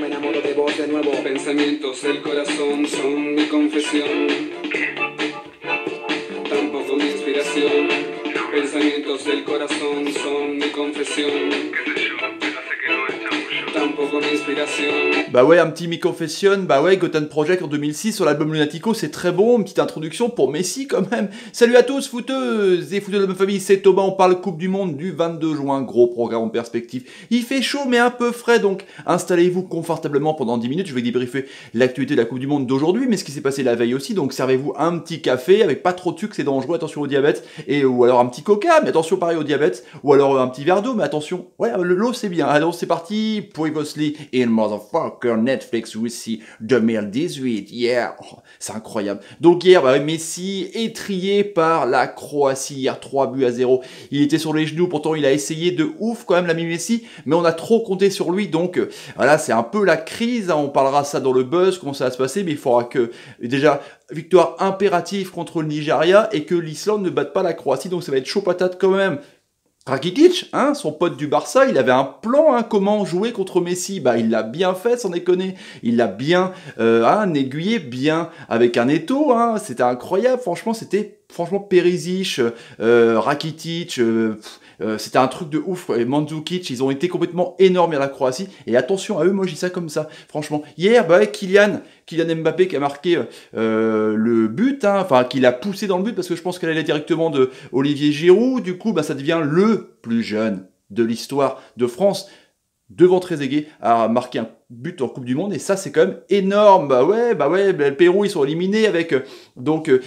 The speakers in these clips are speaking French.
Me enamoro de vos de nuevo. Pensamientos del corazón son mi confesión. Tampoco mi inspiración. Pensamientos del corazón son mi confesión. Tampoco mi inspiración. Bah ouais, un petit Me Confession, bah ouais, Gotham Project en 2006 sur l'album Lunatico, c'est très bon, une petite introduction pour Messi quand même. Salut à tous, footeuses et footeux de ma famille, c'est Thomas, on parle Coupe du Monde du 22 juin, gros programme en perspective. Il fait chaud mais un peu frais, donc installez-vous confortablement pendant 10 minutes, je vais débriefer l'actualité de la Coupe du Monde d'aujourd'hui, mais ce qui s'est passé la veille aussi, donc servez-vous un petit café avec pas trop de sucre, c'est dangereux, attention au diabète, ou alors un petit coca, mais attention pareil au diabète, ou alors un petit verre d'eau, mais attention, ouais, l'eau c'est bien. Alors c'est parti, Previously in Motherfucker Netflix Russie 2018, yeah, oh, c'est incroyable. Donc hier, bah, Messi étrillé par la Croatie, hier 3-0. Il était sur les genoux, pourtant il a essayé de ouf quand même l'ami Messi, mais on a trop compté sur lui, donc voilà, c'est un peu la crise, hein, on parlera ça dans le buzz, comment ça va se passer, mais il faudra que, déjà, victoire impérative contre le Nigeria, et que l'Islande ne batte pas la Croatie, donc ça va être chaud patate quand même. Rakitic, hein, son pote du Barça, il avait un plan, hein, comment jouer contre Messi. Bah, il l'a bien fait, sans déconner. Il l'a bien aiguillé, bien avec un étau. Hein, c'était incroyable. Franchement, c'était Perisic, Rakitic. C'était un truc de ouf. Et Mandzukic, ils ont été complètement énormes à la Croatie. Et attention à eux, moi je dis ça comme ça. Franchement, hier, bah, Kylian Mbappé qui a marqué le but, hein, enfin qui l'a poussé dans le but parce que je pense qu'elle allait directement de Olivier Giroud. Du coup, bah, ça devient le plus jeune de l'histoire de France devant Trezeguet à marquer un but en Coupe du Monde, et ça c'est quand même énorme. Bah ouais, le Pérou ils sont éliminés avec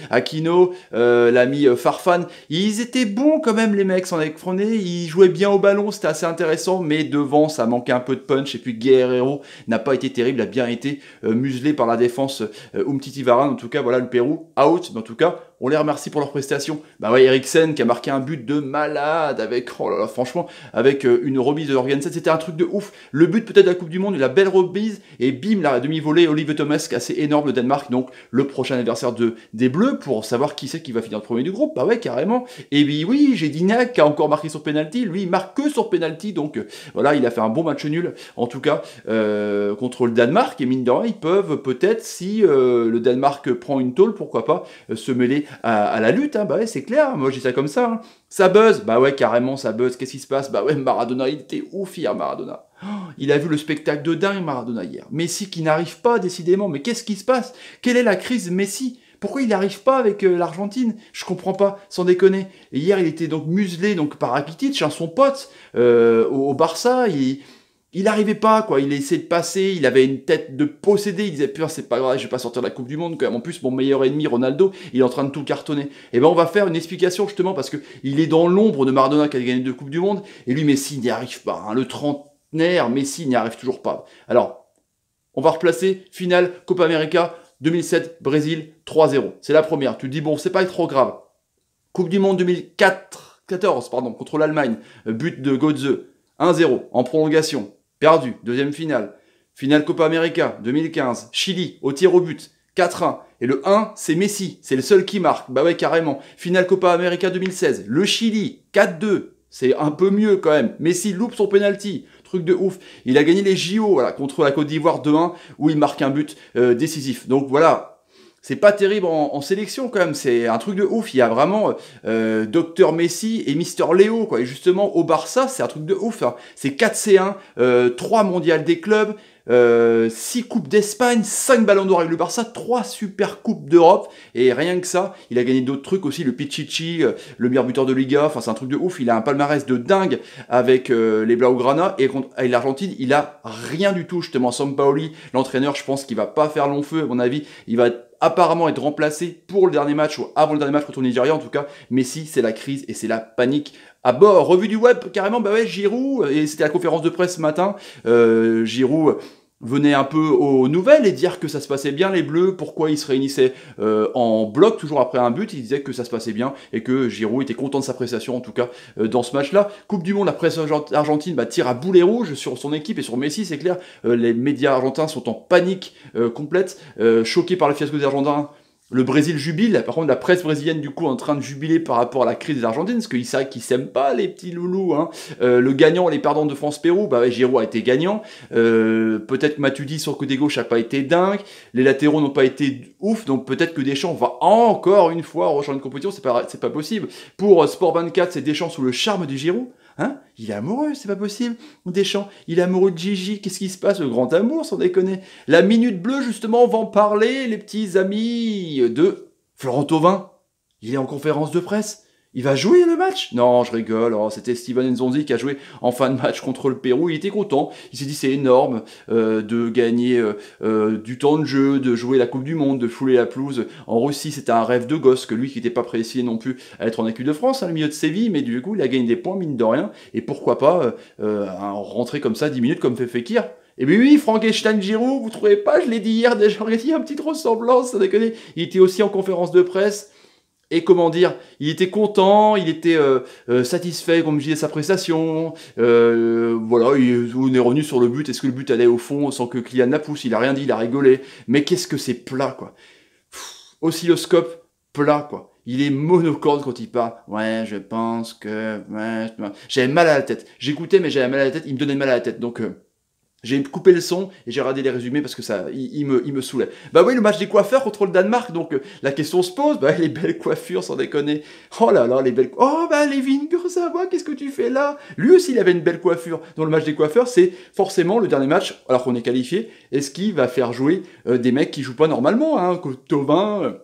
Aquino, l'ami Farfan. Ils étaient bons quand même les mecs, sans déconner, ils jouaient bien au ballon, c'était assez intéressant, mais devant ça manquait un peu de punch, et puis Guerrero n'a pas été terrible, a bien été muselé par la défense Umtiti Varane. En tout cas voilà, le Pérou out, mais en tout cas on les remercie pour leur prestation. Bah ouais, Eriksen qui a marqué un but de malade avec, oh là là, franchement, avec une remise de Jorgensen, c'était un truc de ouf. Le but peut-être de la Coupe du Monde, la belle remise, et bim, la demi-volée, Oliver Thomas, assez énorme, le Danemark, donc le prochain adversaire des Bleus, pour savoir qui c'est qui va finir le premier du groupe. Bah ouais, carrément. Et puis oui, j'ai Gignac qui a encore marqué sur penalty, lui il marque que sur penalty, donc voilà, il a fait un bon match nul, en tout cas, contre le Danemark, et mine de rien, ils peuvent peut-être, si le Danemark prend une tôle, pourquoi pas, se mêler à la lutte, hein. Bah ouais, c'est clair, moi je dis ça comme ça, hein. Ça buzz, bah ouais, carrément, ça buzz, qu'est-ce qui se passe? Bah ouais, Maradona, il était ouf hier, Maradona. Oh, il a vu le spectacle de dingue, Maradona, hier. Messi qui n'arrive pas, décidément, mais qu'est-ce qui se passe? Quelle est la crise Messi? Pourquoi il n'arrive pas avec l'Argentine? Je comprends pas, sans déconner. Et hier, il était donc muselé donc, par Rakitic, hein, son pote, au Barça, il n'arrivait pas, quoi. Il essayait de passer, il avait une tête de possédé, il disait, putain, c'est pas grave, je vais pas sortir de la Coupe du Monde, quand même. En plus, mon meilleur ennemi, Ronaldo, il est en train de tout cartonner. Et ben, on va faire une explication, justement, parce que il est dans l'ombre de Maradona qui a gagné 2 Coupes du Monde, et lui, Messi n'y arrive pas, hein. Le trentenaire, Messi n'y arrive toujours pas. Alors, on va replacer, finale, Copa América, 2007, Brésil, 3-0. C'est la première. Tu te dis, bon, c'est pas trop grave. Coupe du Monde 2014, contre l'Allemagne, but de Götze, 1-0, en prolongation. Perdu, deuxième finale. Finale Copa América, 2015. Chili, au tir au but, 4-1. Et le 1, c'est Messi, c'est le seul qui marque. Bah ouais, carrément. Finale Copa América 2016. Le Chili, 4-2. C'est un peu mieux quand même. Messi loupe son penalty. Truc de ouf. Il a gagné les JO voilà, contre la Côte d'Ivoire 2-1, où il marque un but décisif. Donc voilà. C'est pas terrible en sélection quand même, c'est un truc de ouf. Il y a vraiment Dr Messi et Mister Léo, quoi. Et justement au Barça, c'est un truc de ouf, hein. C'est 4C1, 3 mondiales des clubs, 6 coupes d'Espagne, 5 ballons d'or avec le Barça, 3 super coupes d'Europe, et rien que ça, il a gagné d'autres trucs aussi, le Pichichi, le meilleur buteur de Liga, enfin c'est un truc de ouf. Il a un palmarès de dingue avec les Blaugrana, et avec l'Argentine, il a rien du tout, justement. Sampaoli, l'entraîneur, je pense qu'il va pas faire long feu, à mon avis, il va apparemment être remplacé pour le dernier match, ou avant le dernier match contre le Nigeria. En tout cas, Messi, c'est la crise et c'est la panique à bord. Revue du web, carrément, bah ouais, Giroud, et c'était la conférence de presse ce matin, Giroud venait un peu aux nouvelles et dire que ça se passait bien les Bleus, pourquoi ils se réunissaient en bloc toujours après un but. Il disait que ça se passait bien et que Giroud était content de sa prestation, en tout cas dans ce match-là. Coupe du Monde, la presse argentine tire à boulet rouge sur son équipe et sur Messi, c'est clair. Les médias argentins sont en panique complète, choqués par le fiasco des Argentins Le Brésil jubile, par contre la presse brésilienne du coup en train de jubiler par rapport à la crise des Argentines, parce qu'ils savent qu'ils s'aiment pas les petits loulous. Hein. Le gagnant, les perdants de France-Pérou, bah ouais, Giroud a été gagnant. Peut-être Matuidi sur le côté gauche a pas été dingue. Les latéraux n'ont pas été ouf, donc peut-être que Deschamps va encore une fois rejoindre une compétition, c'est pas possible. Pour Sport 24, c'est Deschamps sous le charme du Giroud. Hein, il est amoureux, c'est pas possible. Deschamps, il est amoureux de Gigi. Qu'est-ce qui se passe? Le grand amour, sans déconner. La Minute Bleue, justement, va en parler, les petits amis de Florent Thauvin. Il est en conférence de presse. Il va jouer le match? Non, je rigole. Oh, c'était Steven Nzonzi qui a joué en fin de match contre le Pérou. Il était content. Il s'est dit c'est énorme de gagner du temps de jeu, de jouer la Coupe du Monde, de fouler la pelouse. En Russie, c'était un rêve de gosse que lui qui n'était pas prédestiné non plus à être en équipe de France, hein, le milieu de Séville. Mais du coup, il a gagné des points mine de rien. Et pourquoi pas rentrer comme ça 10 minutes comme fait Fekir. Et bien oui, Frankenstein Giroud, vous trouvez pas? Je l'ai dit hier déjà, il y a une petite ressemblance, ça déconne. Il était aussi en conférence de presse. Et comment dire, il était content, il était satisfait, comme je disais, de sa prestation. Voilà, on est revenu sur le but. Est-ce que le but allait au fond sans que Kylian la pousse? Il a rien dit, il a rigolé. Mais qu'est-ce que c'est plat, quoi. Oscilloscope, plat, quoi. Il est monocorde quand il parle. Ouais, je pense que... Ouais, j'avais mal à la tête. J'écoutais, mais j'avais mal à la tête. Il me donnait mal à la tête. Donc... j'ai coupé le son et j'ai regardé les résumés parce que ça, il me saoulait. Bah oui, le match des coiffeurs contre le Danemark, donc la question se pose, bah les belles coiffures, sans déconner. Oh là là, les belles... Oh bah Lévin Kurzawa, qu'est-ce que tu fais là? Lui aussi, il avait une belle coiffure. Dans le match des coiffeurs, c'est forcément le dernier match, alors qu'on est qualifié, est-ce qu'il va faire jouer des mecs qui jouent pas normalement, hein, comme Thauvin...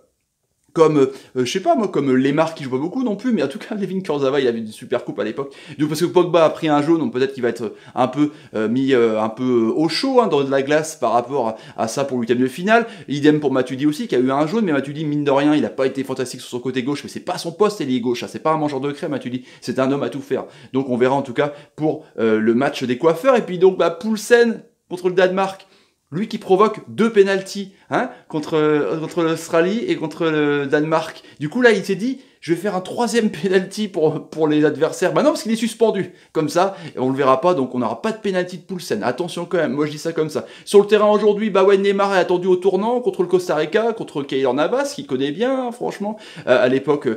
comme, je sais pas moi, comme Lemar qui joue pas beaucoup non plus, mais en tout cas, Lévin Kurzawa, il avait une super coupe à l'époque. Donc parce que Pogba a pris un jaune, donc peut-être qu'il va être un peu mis un peu au chaud hein, dans la glace par rapport à ça pour l'huitième de finale. Idem pour Matuidi aussi, qui a eu un jaune, mais Matuidi, mine de rien, il a pas été fantastique sur son côté gauche, mais c'est pas son poste, ailier gauche, hein, c'est pas un mangeur de crème, Matuidi, c'est un homme à tout faire. Donc on verra en tout cas pour le match des coiffeurs, et puis donc bah, Poulsen contre le Danemark. Lui qui provoque 2 pénaltys hein, contre l'Australie et contre le Danemark. Du coup, là, il s'est dit, je vais faire un 3e pénalty pour les adversaires. Bah non, parce qu'il est suspendu. Comme ça, on le verra pas, donc on n'aura pas de pénalty de Poulsen. Attention quand même, moi je dis ça comme ça. Sur le terrain aujourd'hui, bah ouais, Neymar est attendu au tournant contre le Costa Rica, contre Keylor Navas, qui connaît bien, hein, franchement, à l'époque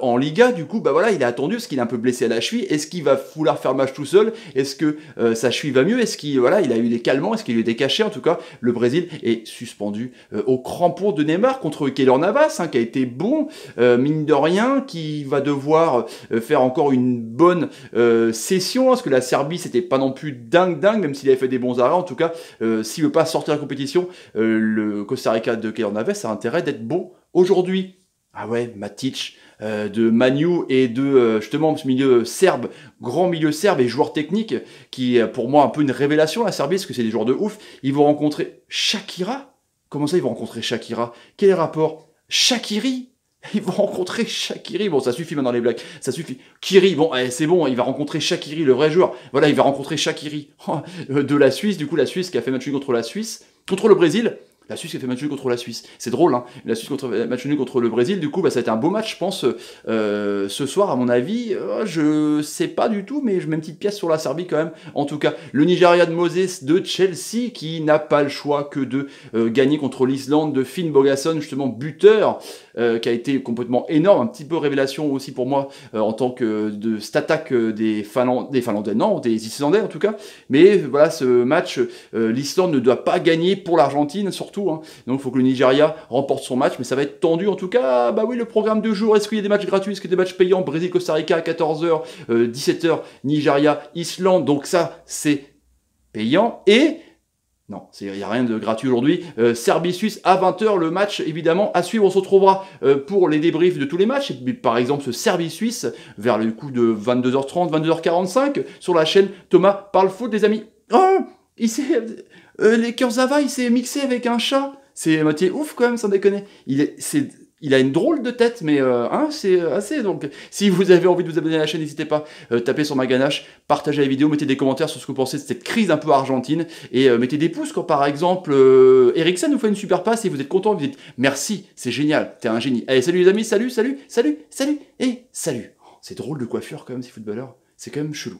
en Liga. Du coup, bah voilà, il est attendu, parce qu'il est un peu blessé à la cheville. Est-ce qu'il va vouloir faire le match tout seul? Est-ce que sa cheville va mieux? Est-ce qu'il voilà, il a eu des calmants? Est-ce qu'il a eu des cachets? En tout cas, le Brésil est suspendu au crampon de Neymar contre Keylor Navas, hein, qui a été bon, mine de rien, qui va devoir faire encore une bonne session, hein, parce que la Serbie, c'était pas non plus dingue, même s'il avait fait des bons arrêts. En tout cas, s'il veut pas sortir de la compétition, le Costa Rica de Keylor Navas a intérêt d'être bon aujourd'hui. Ah ouais, Matic, de Manu et de justement ce milieu serbe, grand milieu serbe et joueur technique, qui est pour moi un peu une révélation, la Serbie, parce que c'est des joueurs de ouf. Ils vont rencontrer Shakira. Comment ça, ils vont rencontrer Shakira? Quel est le rapport? Shaqiri? Ils vont rencontrer Shaqiri. Bon, ça suffit maintenant les blagues. Ça suffit. Kiri, bon, c'est bon, il va rencontrer Shaqiri, le vrai joueur. Voilà, il va rencontrer Shaqiri de la Suisse. Du coup, la Suisse qui a fait match nul contre la Suisse, contre le Brésil. La Suisse qui a fait match nul contre la Suisse. C'est drôle, hein. La Suisse match nul contre le Brésil. Du coup, bah, ça a été un beau match, je pense, ce soir, à mon avis. Je sais pas du tout, mais je mets une petite pièce sur la Serbie quand même. En tout cas, le Nigeria de Moses de Chelsea qui n'a pas le choix que de gagner contre l'Islande de Finn Bogason, justement buteur, qui a été complètement énorme. Un petit peu révélation aussi pour moi en tant que de cette attaque des Finlandais, non, des Islandais en tout cas. Mais voilà, ce match, l'Islande ne doit pas gagner pour l'Argentine, surtout. Hein. Donc il faut que le Nigeria remporte son match, mais ça va être tendu en tout cas. Bah oui, le programme de jour, est-ce qu'il y a des matchs gratuits, est-ce qu'il y a des matchs payants? Brésil-Costa Rica à 14h, 17h, Nigeria-Islande, donc ça c'est payant. Et non, il n'y a rien de gratuit aujourd'hui. Serbie-Suisse à 20h, le match évidemment à suivre. On se retrouvera pour les débriefs de tous les matchs. Et puis, par exemple, ce Serbie-Suisse vers le coup de 22h30, 22h45 sur la chaîne Thomas Parle Foot, les amis. Oh, les Kurzawa, il s'est mixé avec un chat. C'est moitié ouf quand même, sans déconner. Il a une drôle de tête, mais hein, c'est assez. Donc, si vous avez envie de vous abonner à la chaîne, n'hésitez pas. Tapez sur ma ganache, partagez la vidéo, mettez des commentaires sur ce que vous pensez de cette crise un peu argentine. Et mettez des pouces quand, par exemple, Eriksen nous fait une super passe et vous êtes content, vous dites merci, c'est génial, t'es un génie. Allez, salut les amis, salut, et salut. C'est drôle de coiffure quand même, ces footballeurs. C'est quand même chelou.